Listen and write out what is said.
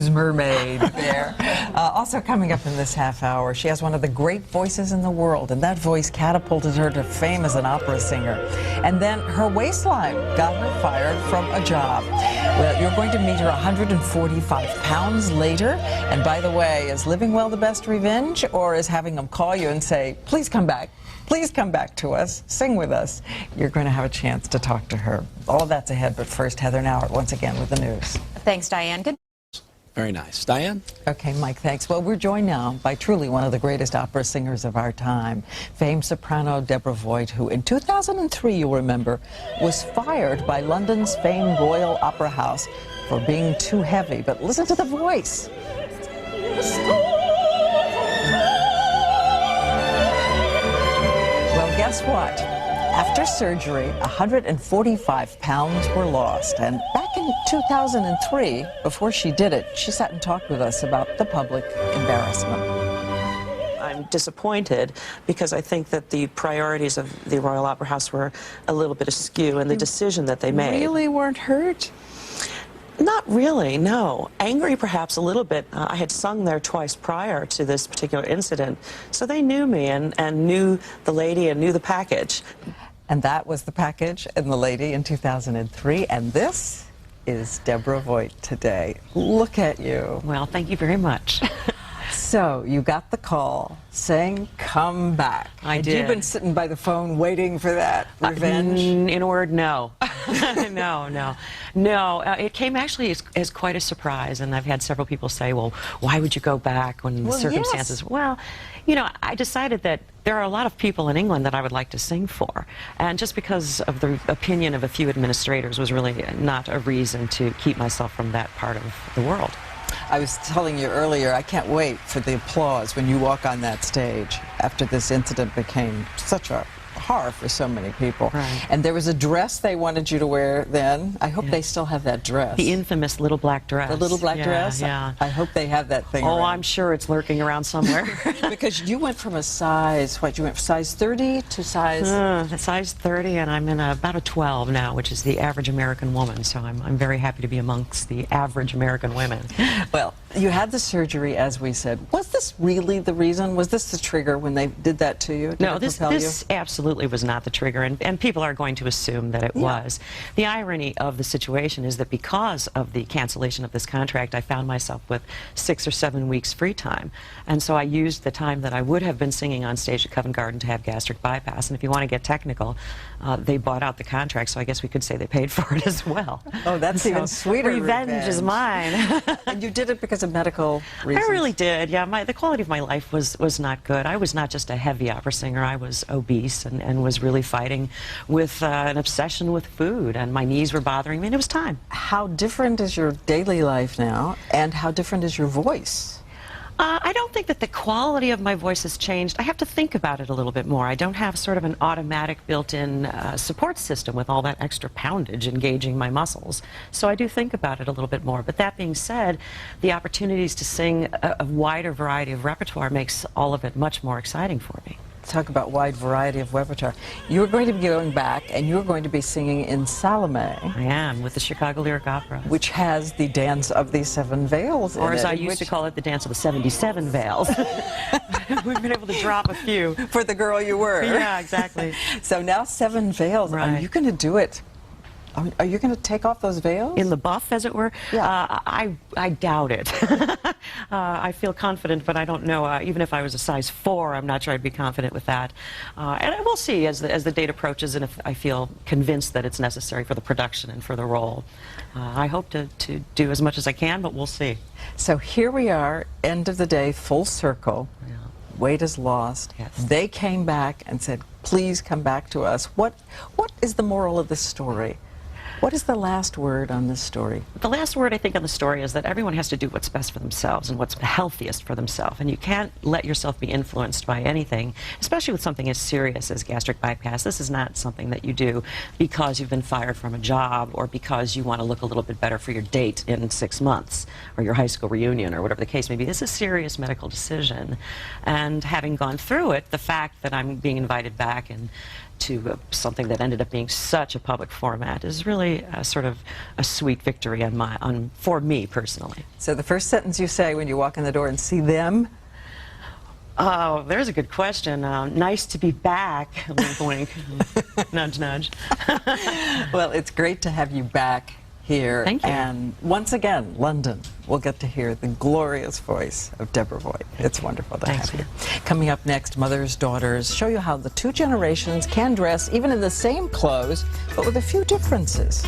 Mermaid there. Also coming up in this half hour, she has one of the great voices in the world, and that voice catapulted her to fame as an opera singer. And then her waistline got her fired from a job. Well, you're going to meet her 145 pounds later. And by the way, is living well the best revenge, or is having them call you and say, please come back? Please come back to us, sing with us. You're going to have a chance to talk to her. All of that's ahead, but first, Heather Nauert once again with the news. Thanks, Diane. Good. Very nice. Diane? Okay, Mike, thanks. Well, we're joined now by truly one of the greatest opera singers of our time, famed soprano Deborah Voigt, who in 2003, you'll remember, was fired by London's famed Royal Opera House for being too heavy. But listen to the voice. Well, guess what? After surgery, 145 pounds were lost. And back in 2003, before she did it, she sat and talked with us about the public embarrassment. I'm disappointed because I think that the priorities of the Royal Opera House were a little bit askew in the decision that they made. Really weren't hurt? Not really, no. Angry perhaps a little bit. I had sung there twice prior to this particular incident, so they knew me and knew the lady and knew the package. And that was the package and the lady in 2003, and this is Deborah Voigt today. Look at you. Well, thank you very much. So, you got the call saying, come back. I did. You've been sitting by the phone waiting for that revenge? In a word, no. No. It came actually as quite a surprise, and I've had several people say, well, why would you go back when the circumstances... Yes. Well, you know, I decided that there are a lot of people in England that I would like to sing for, and just because of the opinion of a few administrators was really not a reason to keep myself from that part of the world. I was telling you earlier, I can't wait for the applause when you walk on that stage after this incident became such a horror for so many people. Right. And there was a dress they wanted you to wear then. I hope they still have that dress. The infamous little black dress. The little black dress? Yeah. I hope they have that thing around. I'm sure it's lurking around somewhere. Because you went from a size, you went from size 30 to size... size 30, and I'm in about a 12 now, which is the average American woman, so I'm very happy to be amongst the average American women. Well, you had the surgery, as we said. Was this really the reason? Was this the trigger when they did that to you? No, this absolutely was not the trigger, and people are going to assume that it was. The irony of the situation is that because of the cancellation of this contract, I found myself with 6 or 7 weeks free time, and so I used the time that I would have been singing on stage at Covent Garden to have gastric bypass, and if you want to get technical, they bought out the contract, so I guess we could say they paid for it as well. Oh, that's even sweeter. Revenge is mine. And you did it because of medical reasons? I really did, yeah. The quality of my life was not good. I was not just a heavy opera singer. I was obese and was really fighting with an obsession with food, and my knees were bothering me, and it was time. How different is your daily life now, and how different is your voice? I don't think that the quality of my voice has changed. I have to think about it a little bit more. I don't have sort of an automatic built-in support system with all that extra poundage engaging my muscles. So I do think about it a little bit more. But that being said, the opportunities to sing a wider variety of repertoire makes all of it much more exciting for me. Talk about wide variety of repertoire. You're going to be going back, and you're going to be singing in Salome. I am, with the Chicago Lyric Opera. Which has the Dance of the Seven Veils in it. Or as I used to call it, the Dance of the 77 Veils. We've been able to drop a few. For the girl you were. Yeah, exactly. So now 7 veils. Right. Are you going to do it? Are you going to take off those veils? In the buff, as it were? Yeah. I doubt it. I feel confident, but I don't know. Even if I was a size 4, I'm not sure I'd be confident with that. And we'll see as the date approaches, and if I feel convinced that it's necessary for the production and for the role. I hope to do as much as I can, but we'll see. So here we are, end of the day, full circle. Yeah. Weight is lost. Yes. They came back and said, please come back to us. What is the moral of this story? What is the last word on this story? The last word, I think, on the story is that everyone has to do what's best for themselves and what's healthiest for themselves. And you can't let yourself be influenced by anything, especially with something as serious as gastric bypass. This is not something that you do because you've been fired from a job or because you want to look a little bit better for your date in 6 months or your high school reunion or whatever the case may be. This is a serious medical decision. And having gone through it, the fact that I'm being invited back and to something that ended up being such a public format is really sort of a sweet victory for me personally. So the first sentence you say when you walk in the door and see them? Oh, there's a good question. Nice to be back. Wink, wink. Nudge, nudge. Well, it's great to have you back here. Thank you. And once again, London, we'll get to hear the glorious voice of Deborah Voigt. It's wonderful to Thanks, have you. Coming up next, Mothers, Daughters, show you how the two generations can dress even in the same clothes, but with a few differences.